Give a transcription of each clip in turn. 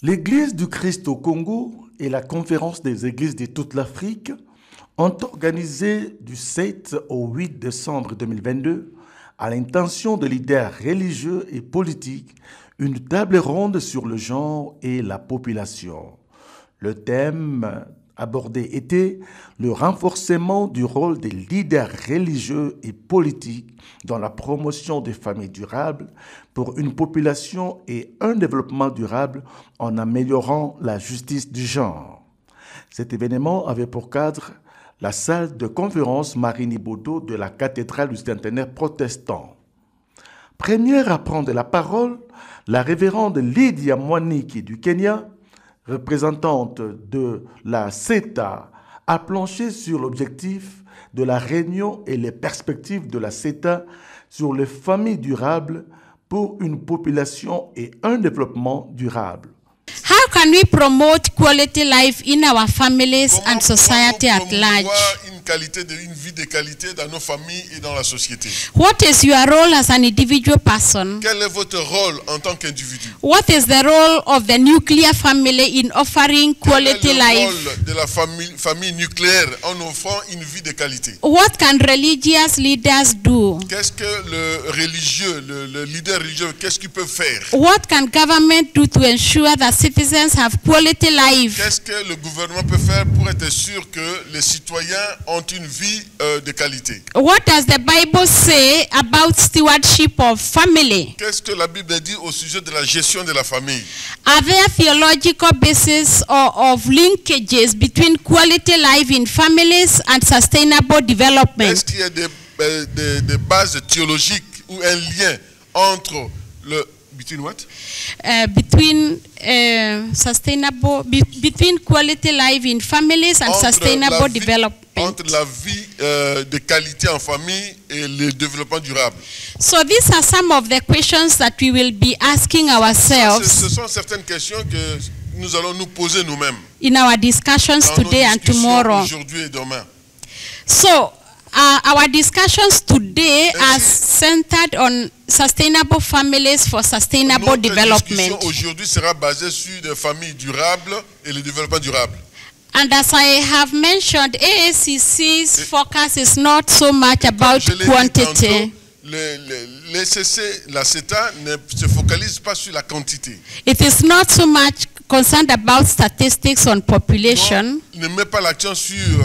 L'Église du Christ au Congo et la Conférence des Églises de toute l'Afrique ont organisé du 7 au 8 décembre 2022, à l'intention de leaders religieux et politiques, une table ronde sur le genre et la population. Le thème abordé était le renforcement du rôle des leaders religieux et politiques dans la promotion des familles durables pour une population et un développement durable en améliorant la justice du genre. Cet événement avait pour cadre la salle de conférence Marini Bodo de la cathédrale du centenaire protestant. Première à prendre la parole, la révérende Lydia Mwaniki du Kenya, représentante de la CETA, a planché sur l'objectif de la réunion et les perspectives de la CETA sur les familles durables pour une population et un développement durable. How can we promote quality life in our families and society at large? Une vie de qualité dans nos familles et dans la société. What is your role as an individual person? Quel est votre rôle en tant qu'individu? What is the role of the nuclear family in offering quality life? Quel est le rôle de la famille nucléaire en offrant une vie de qualité? What can religious leaders do? Qu'est-ce que le leader religieux, qu'est-ce qu'il peut faire? What can government do to ensure that citizens have quality life? Qu'est-ce que le gouvernement peut faire pour être sûr que les citoyens ont une vie de qualité? What does the Bible say about stewardship of family? Qu'est-ce que la Bible dit au sujet de la gestion de la famille? Are there theological bases of linkages between quality life in families and sustainable development? Est-ce qu'il y a des bases théologiques ou un lien entre le between what? Between quality life in families and sustainable development. Entre la vie de qualité en famille et le développement durable. So these are some of the questions that we will be asking ourselves. Ce sont certaines questions que nous allons nous poser nous-mêmes. In our discussions today and tomorrow. Aujourd'hui et demain. So our discussions today are centered on sustainable families for sustainable development. Notre discussion aujourd'hui sera basée sur des familles durables et le développement durable. And as I have mentioned, AACC's focus is not so much about quantity. La CETA ne se focalise pas sur la quantité. It is not so much concerned about statistics on population. Ne met pas l'accent sur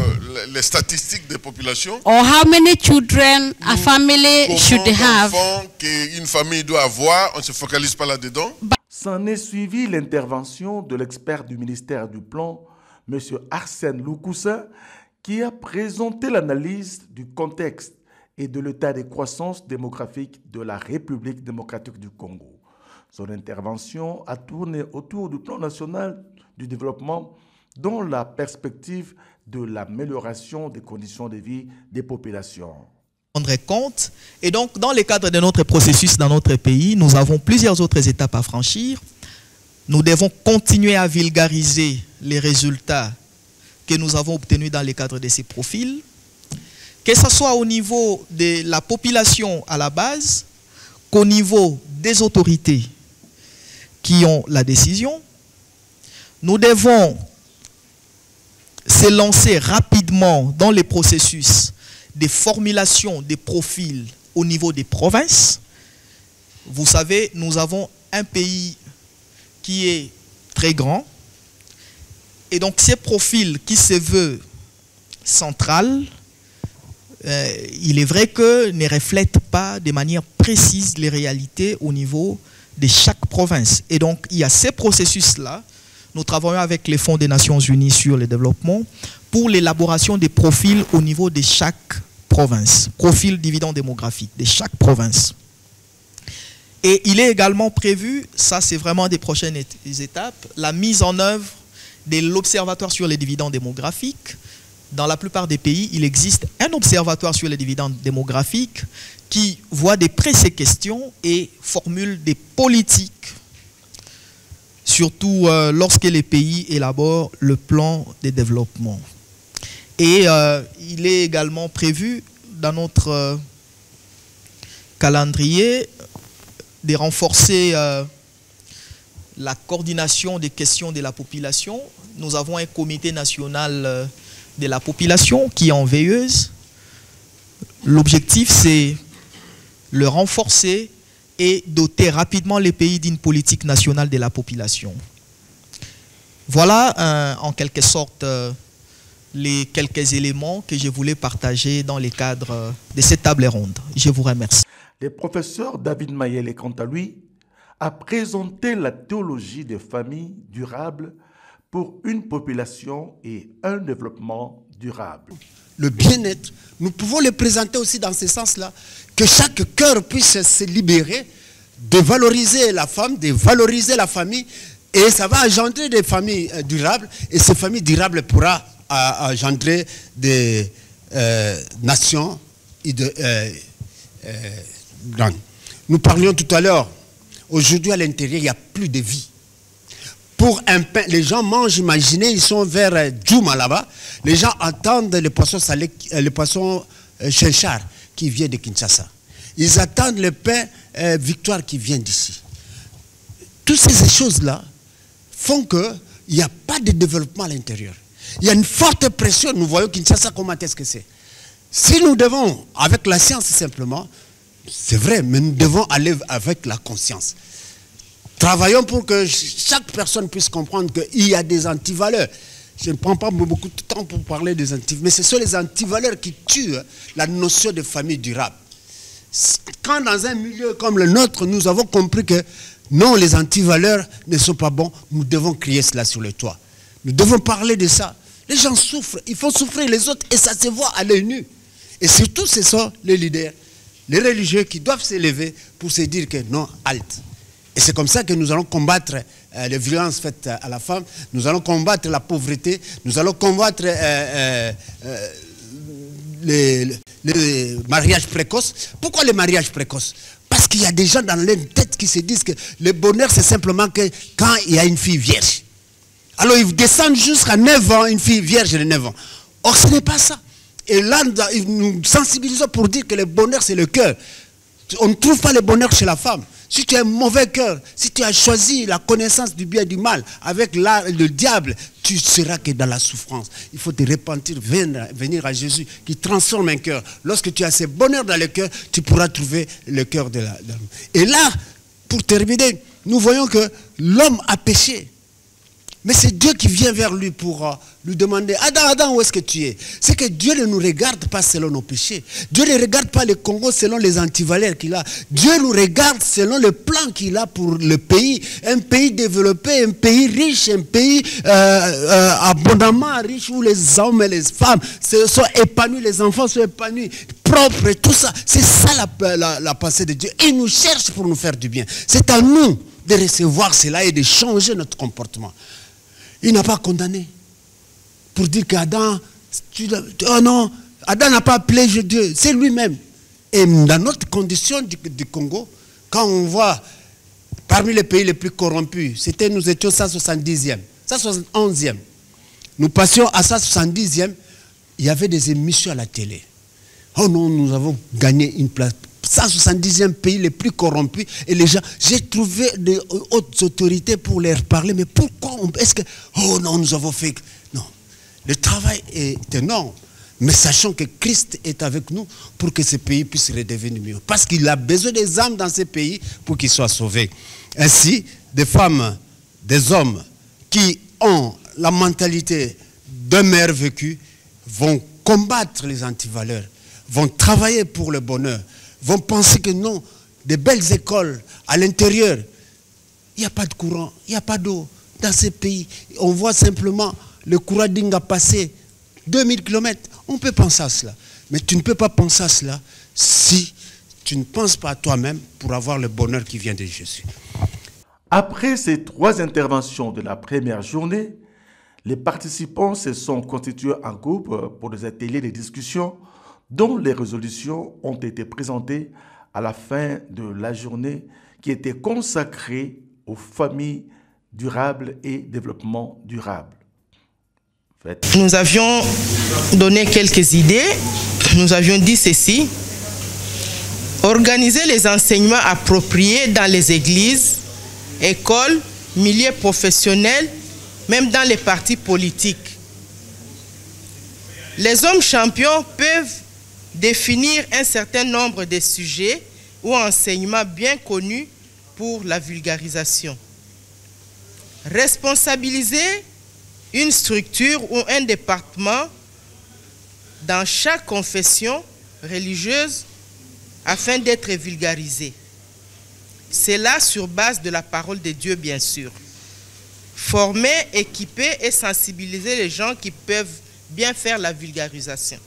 les statistiques des populations. Or how many children a family should have. Qu'une famille doit avoir, on ne se focalise pas là-dedans. S'en est suivi l'intervention de l'expert du ministère du Plan, M. Arsène Loukoussa, qui a présenté l'analyse du contexte et de l'état de croissance démographique de la République démocratique du Congo. Son intervention a tourné autour du plan national du développement dans la perspective de l'amélioration des conditions de vie des populations. Rendre compte. Et donc, dans le cadre de notre processus dans notre pays, nous avons plusieurs autres étapes à franchir. Nous devons continuer à vulgariser les résultats que nous avons obtenus dans le cadre de ces profils, que ce soit au niveau de la population à la base, qu'au niveau des autorités qui ont la décision. Nous devons se lancer rapidement dans les processus de formulation des profils au niveau des provinces. Vous savez, nous avons un pays qui est très grand. Et donc, ces profils qui se veulent central, il est vrai que ne reflètent pas de manière précise les réalités au niveau de chaque province. Et donc, il y a ces processus-là. Nous travaillons avec les Fonds des Nations Unies sur le développement pour l'élaboration des profils au niveau de chaque province. Profil dividende démographique de chaque province. Et il est également prévu, ça c'est vraiment des prochaines étapes, la mise en œuvre de l'observatoire sur les dividendes démographiques. Dans la plupart des pays, il existe un observatoire sur les dividendes démographiques qui voit de près ces questions et formule des politiques, surtout lorsque les pays élaborent le plan de développement. Et il est également prévu dans notre calendrier de renforcer la coordination des questions de la population. Nous avons un comité national de la population qui est en veilleuse. L'objectif, c'est le renforcer et doter rapidement les pays d'une politique nationale de la population. Voilà en quelque sorte les quelques éléments que je voulais partager dans le cadre de cette table ronde. Je vous remercie. Le professeur David Mayele, quant à lui, a présenté la théologie des familles durables pour une population et un développement durable. Le bien-être, nous pouvons le présenter aussi dans ce sens-là, que chaque cœur puisse se libérer de valoriser la femme, de valoriser la famille, et ça va engendrer des familles durables, et ces familles durables pourra engendrer des nations grandes. Nous parlions tout à l'heure, aujourd'hui à l'intérieur, il n'y a plus de vie. Pour un pain, les gens mangent, imaginez, ils sont vers Djouma là-bas, les gens attendent le poisson salé, le poisson chenchar qui vient de Kinshasa. Ils attendent le pain Victoire qui vient d'ici. Toutes ces choses-là font qu'il n'y a pas de développement à l'intérieur. Il y a une forte pression, nous voyons Kinshasa, comment est-ce que c'est. Si nous devons, avec la science simplement, c'est vrai, mais nous devons aller avec la conscience. Travaillons pour que chaque personne puisse comprendre qu'il y a des antivaleurs. Je ne prends pas beaucoup de temps pour parler des antivaleurs, mais ce sont les antivaleurs qui tuent la notion de famille durable. Quand dans un milieu comme le nôtre, nous avons compris que non, les antivaleurs ne sont pas bons, nous devons crier cela sur le toit. Nous devons parler de ça. Les gens souffrent, il faut souffrir les autres et ça se voit à l'œil nu. Et surtout, ce sont les leaders, les religieux qui doivent s'élever pour se dire que non, halte. Et c'est comme ça que nous allons combattre les violences faites à la femme, nous allons combattre la pauvreté, nous allons combattre les mariages précoces. Pourquoi les mariages précoces? Parce qu'il y a des gens dans leur tête qui se disent que le bonheur c'est simplement que quand il y a une fille vierge. Alors ils descendent jusqu'à 9 ans, une fille vierge de 9 ans. Or ce n'est pas ça. Et là nous sensibilisons pour dire que le bonheur c'est le cœur. On ne trouve pas le bonheur chez la femme. Si tu as un mauvais cœur, si tu as choisi la connaissance du bien et du mal avec le diable, tu seras que dans la souffrance. Il faut te repentir, venir à Jésus qui transforme un cœur. Lorsque tu as ce bonheur dans le cœur, tu pourras trouver le cœur de l'homme. Et là, pour terminer, nous voyons que l'homme a péché. Mais c'est Dieu qui vient vers lui pour lui demander, Adam, où est-ce que tu es? C'est que Dieu ne nous regarde pas selon nos péchés. Dieu ne regarde pas le Congo selon les antivaleurs qu'il a. Dieu nous regarde selon le plan qu'il a pour le pays. Un pays développé, un pays riche, un pays abondamment riche où les hommes et les femmes sont épanouis, les enfants sont épanouis, propres et tout ça. C'est ça la pensée de Dieu. Il nous cherche pour nous faire du bien. C'est à nous de recevoir cela et de changer notre comportement. Il n'a pas condamné pour dire qu'Adam, oh non, Adam n'a pas appelé Dieu, c'est lui-même. Et dans notre condition du Congo, quand on voit parmi les pays les plus corrompus, nous étions 170e, 171e. Nous passions à 170e, il y avait des émissions à la télé. Oh non, nous avons gagné une place. 170e pays les plus corrompus et les gens, j'ai trouvé de hautes autorités pour leur parler, mais pourquoi est-ce que, oh non, nous avons fait, non, le travail est énorme, mais sachons que Christ est avec nous pour que ce pays puisse redevenir mieux, parce qu'il a besoin des âmes dans ce pays pour qu'ils soient sauvés. Ainsi, des femmes, des hommes qui ont la mentalité d'un meilleur vécu vont combattre les antivaleurs, vont travailler pour le bonheur, vont penser que non, des belles écoles à l'intérieur, il n'y a pas de courant, il n'y a pas d'eau dans ces pays. On voit simplement le courant d'Inga passer 2000 km. On peut penser à cela. Mais tu ne peux pas penser à cela si tu ne penses pas à toi-même pour avoir le bonheur qui vient de Jésus. Après ces 3 interventions de la première journée, les participants se sont constitués en groupe pour des ateliers de discussion dont les résolutions ont été présentées à la fin de la journée qui était consacrée aux familles durables et développement durable. Nous avions donné quelques idées. Nous avions dit ceci: organiser les enseignements appropriés dans les églises, écoles milieu professionnel, même dans les partis politiques. Les hommes champions peuvent définir un certain nombre de sujets ou enseignements bien connus pour la vulgarisation. Responsabiliser une structure ou un département dans chaque confession religieuse afin d'être vulgarisé. C'est là sur base de la parole de Dieu, bien sûr. Former, équiper et sensibiliser les gens qui peuvent bien faire la vulgarisation.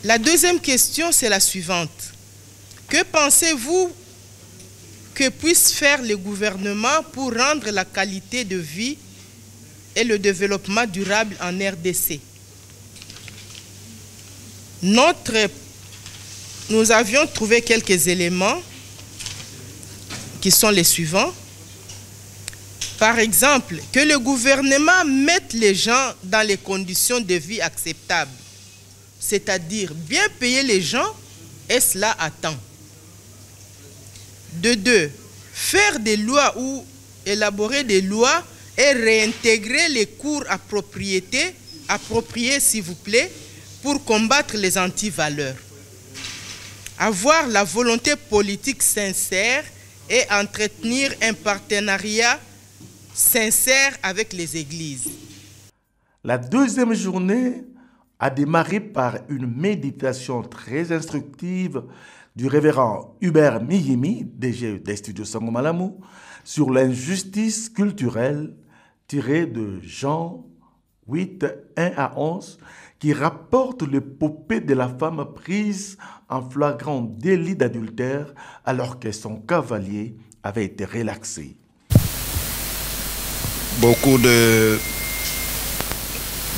La deuxième question, c'est la suivante. Que pensez-vous que puisse faire le gouvernement pour rendre la qualité de vie et le développement durable en RDC? Nous avions trouvé quelques éléments qui sont les suivants. Par exemple, que le gouvernement mette les gens dans les conditions de vie acceptables, c'est-à-dire bien payer les gens, et cela à temps. De deux, faire des lois ou élaborer des lois et réintégrer les cours appropriés, s'il vous plaît, pour combattre les antivaleurs. Avoir la volonté politique sincère et entretenir un partenariat sincère avec les églises. La deuxième journée a démarré par une méditation très instructive du révérend Hubert Miyimi, DG des studios Sangomalamu, sur l'injustice culturelle tirée de Jean 8, 1 à 11, qui rapporte l'épopée de la femme prise en flagrant délit d'adultère alors que son cavalier avait été relaxé. Beaucoup de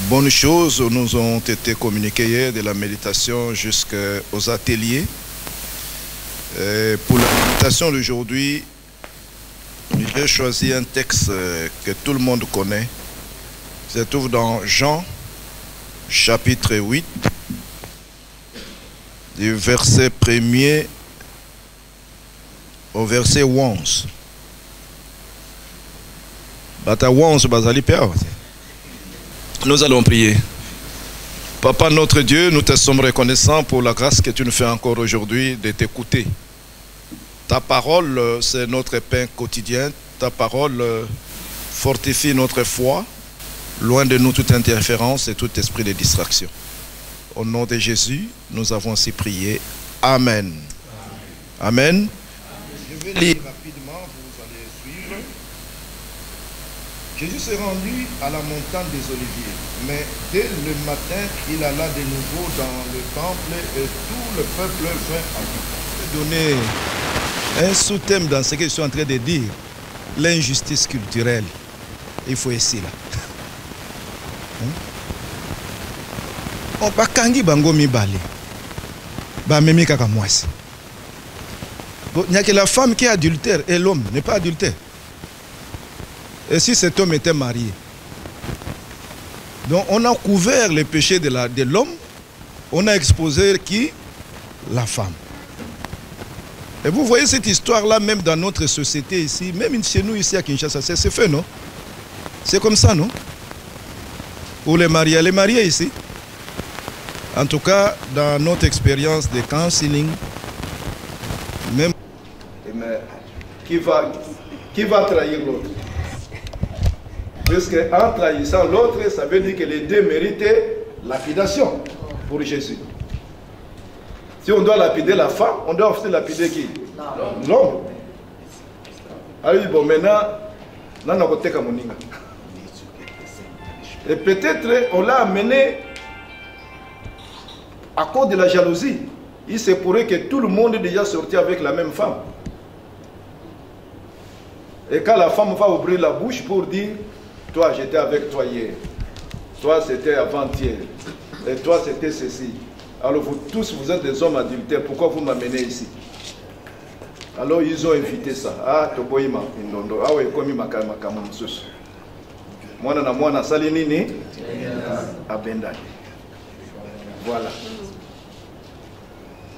bonnes choses nous ont été communiquées hier, de la méditation jusqu'aux ateliers. Pour la méditation d'aujourd'hui, j'ai choisi un texte que tout le monde connaît. Il se trouve dans Jean, chapitre 8, du verset 1er au verset 11. Nous allons prier. Papa notre Dieu, nous te sommes reconnaissants pour la grâce que tu nous fais encore aujourd'hui de t'écouter. Ta parole, c'est notre pain quotidien. Ta parole fortifie notre foi. Loin de nous toute interférence et tout esprit de distraction. Au nom de Jésus, nous avons ainsi prié. Amen. Amen. Je vais lire rapidement, vous allez suivre. Jésus s'est rendu à la montagne des Oliviers, mais dès le matin, il alla de nouveau dans le temple et tout le peuple vint à lui. Je vais donner un sous-thème dans ce que je suis en train de dire. L'injustice culturelle. Il faut ici là. On va kangi bango mibale. Ba memi kaka mwasi. Il n'y a que la femme qui est adultère et l'homme n'est pas adultère. Et si cet homme était marié, donc on a couvert les péchés de l'homme, on a exposé qui? La femme. Et vous voyez cette histoire-là, même dans notre société ici, même chez nous ici à Kinshasa, c'est fait, non? C'est comme ça, non? Pour les mariés ici. En tout cas, dans notre expérience de counseling, même qui va trahir l'autre? Parce qu'en trahissant l'autre, ça veut dire que les deux méritaient lapidation pour Jésus. Si on doit lapider la femme, on doit aussi lapider qui? L'homme. Alors bon, maintenant, et peut-être on l'a amené à cause de la jalousie. Il se pourrait que tout le monde est déjà sorti avec la même femme. Et quand la femme va ouvrir la bouche pour dire, toi j'étais avec toi hier, toi c'était avant-hier, et toi c'était ceci. Alors vous tous, vous êtes des hommes adultères, pourquoi vous m'amenez ici? Alors ils ont invité ça. Ah, toboima, indondo. Ah oui, comme makamusus. Moi na moi na salinini abendani. Voilà.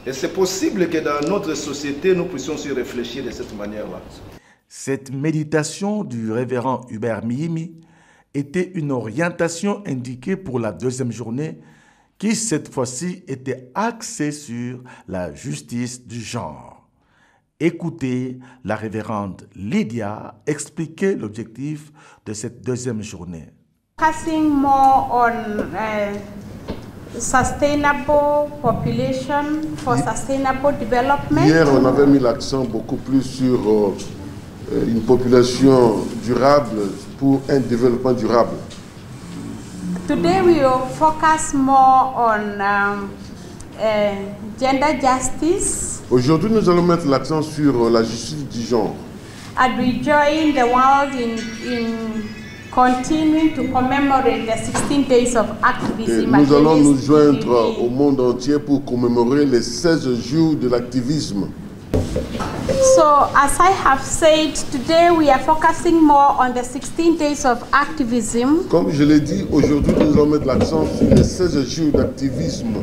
Et c'est possible que dans notre société, nous puissions se réfléchir de cette manière-là. Cette méditation du révérend Hubert Miyimi était une orientation indiquée pour la deuxième journée qui, cette fois-ci, était axée sur la justice du genre. Écoutez la révérende Lydia expliquer l'objectif de cette deuxième journée. Focusing more on sustainable population for sustainable development. Hier, on avait mis l'accent beaucoup plus sur une population durable pour un développement durable. Today we will focus more on gender justice. Aujourd'hui, nous allons mettre l'accent sur la justice du genre. And we join the world in continuing to commemorate the 16 days of activism. Et nous allons nous joindre au monde entier pour commémorer les 16 jours de l'activisme. So, as I have said, today we are focusing more on the 16 days of activism. Comme je l'ai dit, aujourd'hui nous allons mettre l'accent sur les 16 jours d'activisme.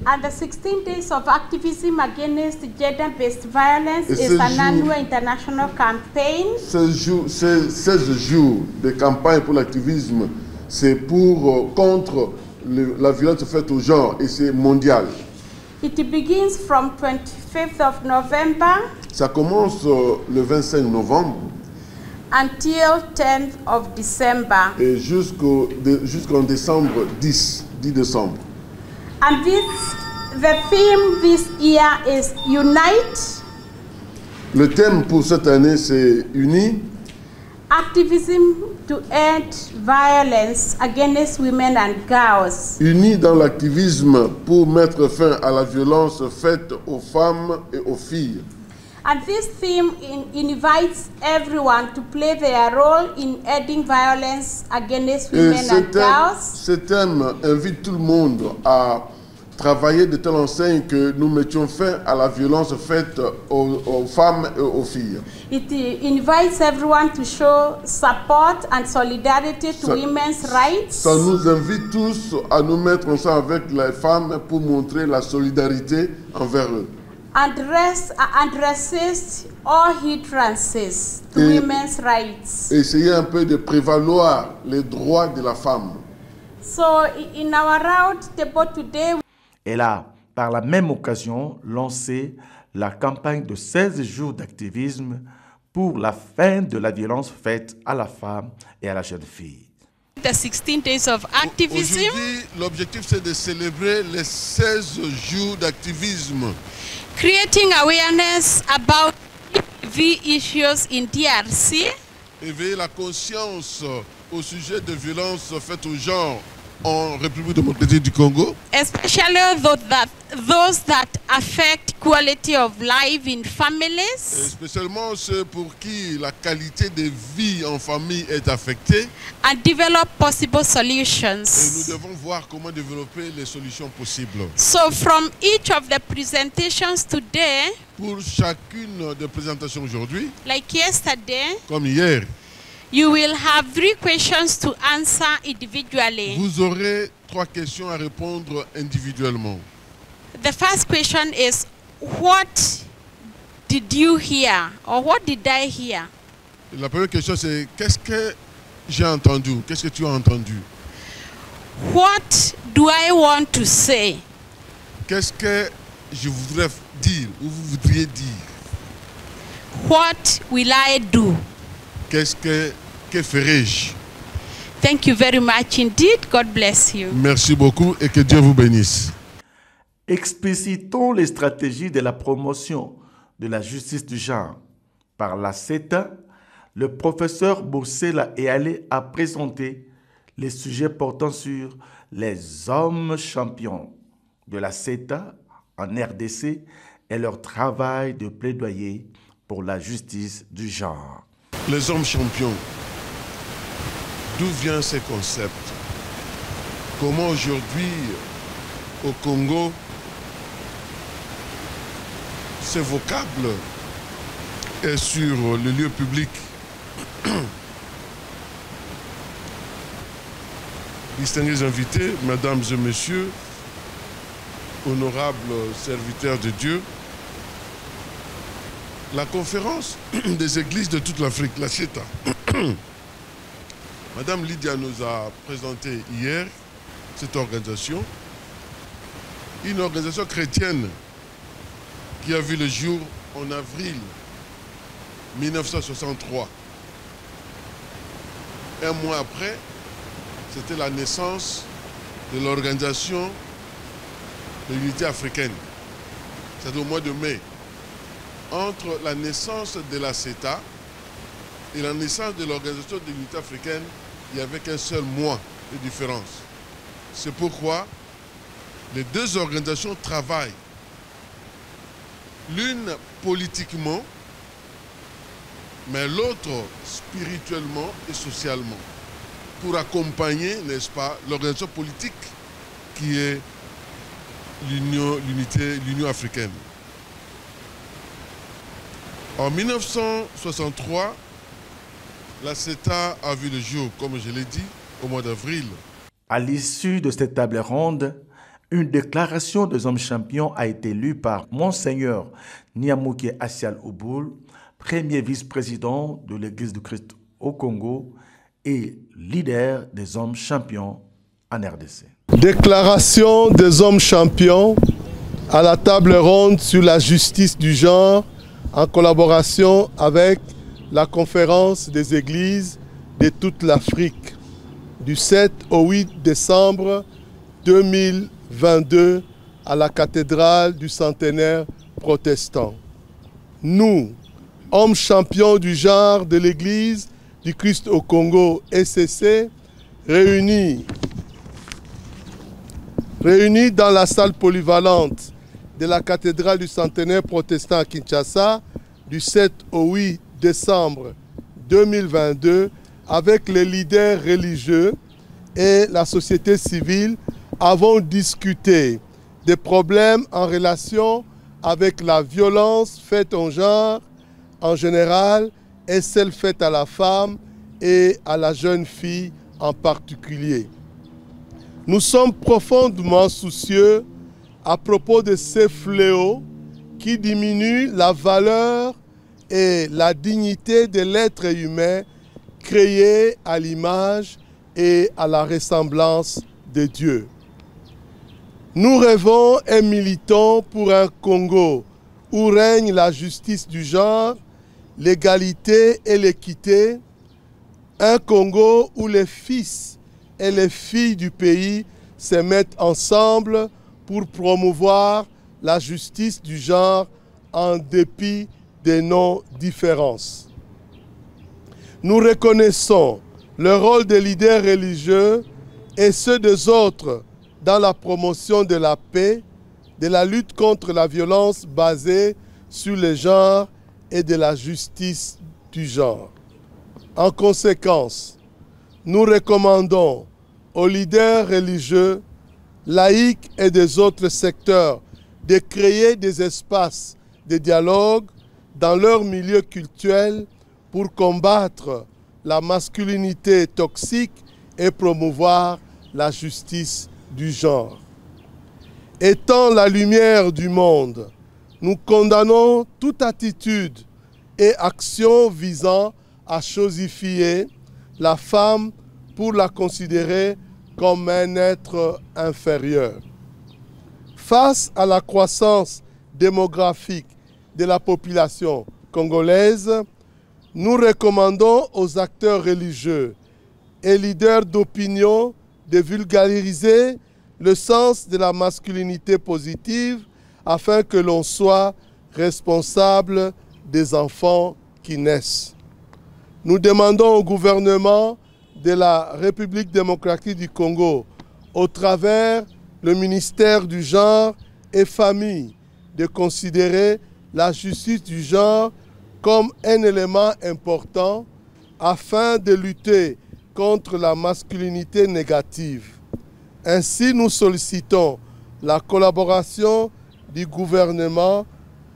And the 16 days of activism against gender-based violence is an annual international campaign. 16 jours de campagne pour l'activisme, c'est pour contre la violence faite au genre et c'est mondial. It begins from 25th of November. Ça commence le 25 novembre. Until 10th of December. Et jusqu'en décembre 10 décembre. And the theme this year is Unite. Le thème pour cette année c'est Uni. Activism to end violence against women and girls. Unis dans l'activisme pour mettre fin à la violence faite aux femmes et aux filles. And this theme invites everyone to play their role in ending violence against women and girls. Ce thème invite tout le monde à travailler de telle enseigne que nous mettions fin à la violence faite aux femmes et aux filles. It invites everyone to show support and solidarity to women's rights. Ça nous invite tous à nous mettre ensemble avec les femmes pour montrer la solidarité envers eux. And resist all hindrances to women's rights. Essayer un peu de prévaloir les droits de la femme. So in our round table today, Elle a, par la même occasion, lancé la campagne de 16 jours d'activisme pour la fin de la violence faite à la femme et à la jeune fille. The 16 days of activism. Aujourd'hui, l'objectif c'est de célébrer les 16 jours d'activisme. Creating awareness about HIV issues in DRC. Éveiller la conscience au sujet de violences faites au genre en République démocratique du Congo. Especially those that affect quality of life in families. Et spécialement ceux pour qui la qualité de vie en famille est affectée. And develop possible Et solutions. nous devons voir comment développer les solutions possibles. So from each of the presentations today, Pour chacune des présentations aujourd'hui, like yesterday, comme hier, you will have 3 questions to answer individually. vous aurez 3 questions à répondre individuellement. The first question is, what did you hear? Or what did I hear? La première question c'est qu'est-ce que j'ai entendu? Qu'est-ce que tu as entendu? What do I want to say? Qu'est-ce que je voudrais dire ou vous voudriez dire? What will I do? Que ferai-je? Thank you very much indeed. God bless you. Merci beaucoup et que Dieu vous bénisse. Explicitons les stratégies de la promotion de la justice du genre. Par la CETA, le professeur Boussela est allé à présenter les sujets portant sur les hommes champions de la CETA en RDC et leur travail de plaidoyer pour la justice du genre. Les hommes champions, d'où viennent ces concepts? Comment aujourd'hui, au Congo, ce vocable est sur le lieu public? Distingués invités, mesdames et messieurs, honorables serviteurs de Dieu, la conférence des églises de toute l'Afrique, la CETA. Madame Lydia nous a présenté hier cette organisation, une organisation chrétienne qui a vu le jour en avril 1963. Un mois après, c'était la naissance de l'organisation de l'unité africaine. C'est au mois de mai. Entre la naissance de la CETA et la naissance de l'organisation de l'unité africaine, il n'y avait qu'un seul mois de différence. C'est pourquoi les deux organisations travaillent, l'une politiquement, mais l'autre spirituellement et socialement, pour accompagner, n'est-ce pas, l'organisation politique qui est l'Union africaine. En 1963, la CETA a vu le jour, comme je l'ai dit, au mois d'avril. À l'issue de cette table ronde, une déclaration des hommes champions a été lue par Monseigneur Niamouké Assial Ouboul, premier vice-président de l'Église du Christ au Congo et leader des hommes champions en RDC. Déclaration des hommes champions à la table ronde sur la justice du genre en collaboration avec la conférence des églises de toute l'Afrique du 7 au 8 décembre 2022 à la cathédrale du centenaire protestant. Nous, hommes champions du genre de l'Église du Christ au Congo, ECC, réunis dans la salle polyvalente de la cathédrale du centenaire protestant à Kinshasa du 7 au 8 décembre 2022 avec les leaders religieux et la société civile, avons discuté des problèmes en relation avec la violence faite au genre en général et celle faite à la femme et à la jeune fille en particulier. Nous sommes profondément soucieux à propos de ces fléaux qui diminuent la valeur et la dignité de l'être humain créé à l'image et à la ressemblance de Dieu. Nous rêvons et militons pour un Congo où règne la justice du genre, l'égalité et l'équité, un Congo où les fils et les filles du pays se mettent ensemble pour promouvoir la justice du genre en dépit des non-différences. Nous reconnaissons le rôle des leaders religieux et ceux des autres dans la promotion de la paix, de la lutte contre la violence basée sur le genre et de la justice du genre. En conséquence, nous recommandons aux leaders religieux, laïcs et des autres secteurs de créer des espaces de dialogue dans leur milieu culturel pour combattre la masculinité toxique et promouvoir la justice du genre. Étant la lumière du monde, nous condamnons toute attitude et action visant à chosifier la femme pour la considérer comme un être inférieur. Face à la croissance démographique de la population congolaise, nous recommandons aux acteurs religieux et leaders d'opinion de vulgariser le sens de la masculinité positive afin que l'on soit responsable des enfants qui naissent. Nous demandons au gouvernement de la République démocratique du Congo, au travers le ministère du genre et famille, de considérer la justice du genre comme un élément important afin de lutter contre la masculinité négative. Ainsi, nous sollicitons la collaboration du gouvernement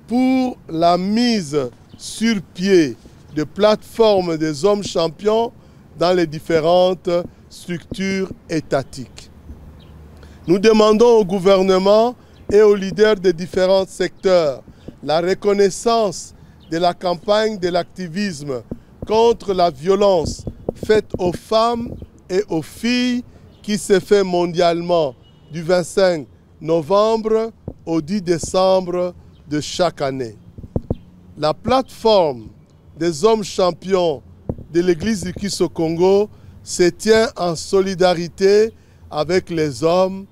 pour la mise sur pied de plateformes des hommes champions dans les différentes structures étatiques. Nous demandons au gouvernement et aux leaders des différents secteurs la reconnaissance de la campagne de l'activisme contre la violence faite aux femmes et aux filles qui se fait mondialement du 25 novembre au 10 décembre de chaque année. La plateforme des hommes champions de l'Église du Christ au Congo se tient en solidarité avec les hommes,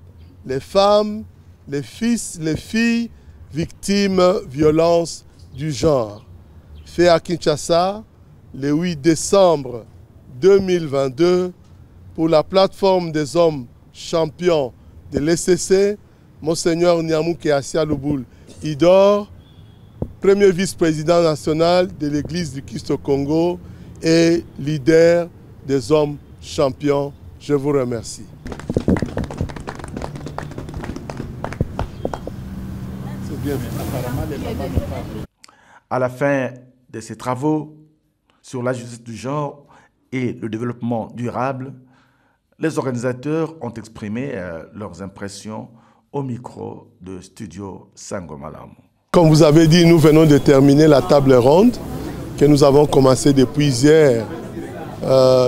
les femmes, les fils, les filles victimes de violences du genre. Fait à Kinshasa le 8 décembre 2022 pour la plateforme des hommes champions de l'ECC, Monseigneur Nyamouke Assia Louboul Idor, premier vice-président national de l'Église du Christ au Congo et leader des hommes champions. Je vous remercie. À la fin de ces travaux sur la justice du genre et le développement durable, les organisateurs ont exprimé leurs impressions au micro de Studio Sangomalam. Comme vous avez dit, nous venons de terminer la table ronde que nous avons commencé depuis hier.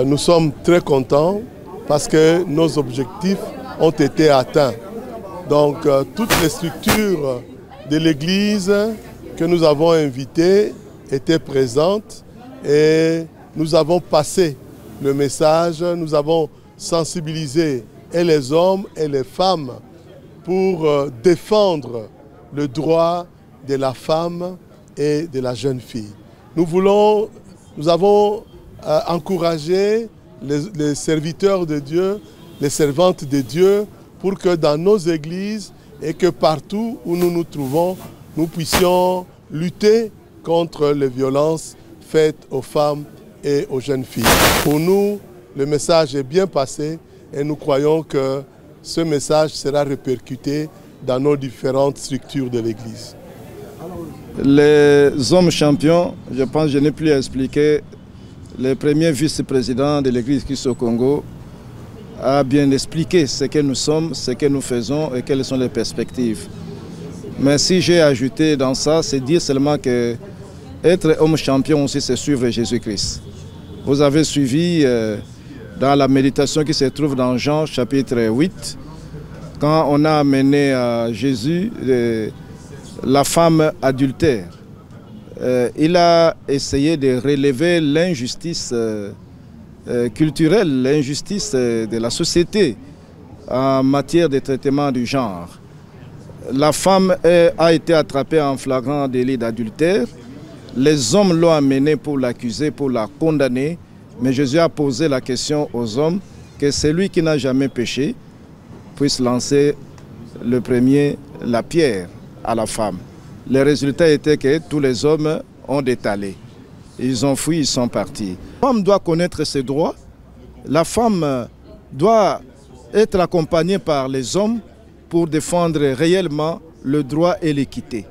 Nous sommes très contents parce que nos objectifs ont été atteints. Donc, toutes les structures de l'Église que nous avons invitées étaient présentes et nous avons passé le message, nous avons sensibilisé et les hommes et les femmes pour défendre le droit de la femme et de la jeune fille. Nous avons encouragé les serviteurs de Dieu, les servantes de Dieu, pour que dans nos églises et que partout où nous nous trouvons, nous puissions lutter contre les violences faites aux femmes et aux jeunes filles. Pour nous, le message est bien passé et nous croyons que ce message sera répercuté dans nos différentes structures de l'Église. Les hommes champions, je pense que je n'ai plus à expliquer, le premier vice-président de l'Église Christ au Congo a bien expliqué ce que nous sommes, ce que nous faisons et quelles sont les perspectives. Mais si j'ai ajouté dans ça, c'est dire seulement que être homme champion aussi, c'est suivre Jésus-Christ. Vous avez suivi dans la méditation qui se trouve dans Jean chapitre 8, quand on a amené à Jésus la femme adultère. Il a essayé de relever l'injustice culturelle, l'injustice de la société en matière de traitement du genre. La femme a été attrapée en flagrant délit d'adultère. Les hommes l'ont amenée pour l'accuser, pour la condamner. Mais Jésus a posé la question aux hommes que celui qui n'a jamais péché puisse lancer le premier la pierre à la femme. Le résultat était que tous les hommes ont détalé. Ils ont fui, ils sont partis. La femme doit connaître ses droits. La femme doit être accompagnée par les hommes pour défendre réellement le droit et l'équité.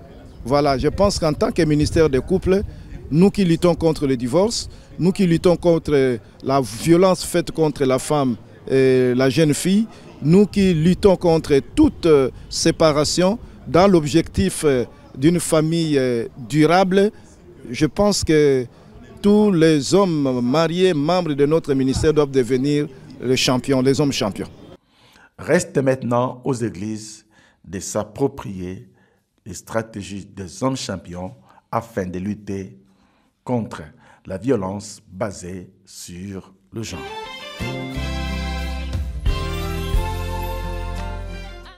Voilà, je pense qu'en tant que ministère des couples, nous qui luttons contre le divorce, nous qui luttons contre la violence faite contre la femme et la jeune fille, nous qui luttons contre toute séparation dans l'objectif d'une famille durable, je pense que tous les hommes mariés, membres de notre ministère, doivent devenir les champions, les hommes champions. Reste maintenant aux églises de s'approprier les stratégies des hommes champions afin de lutter contre la violence basée sur le genre.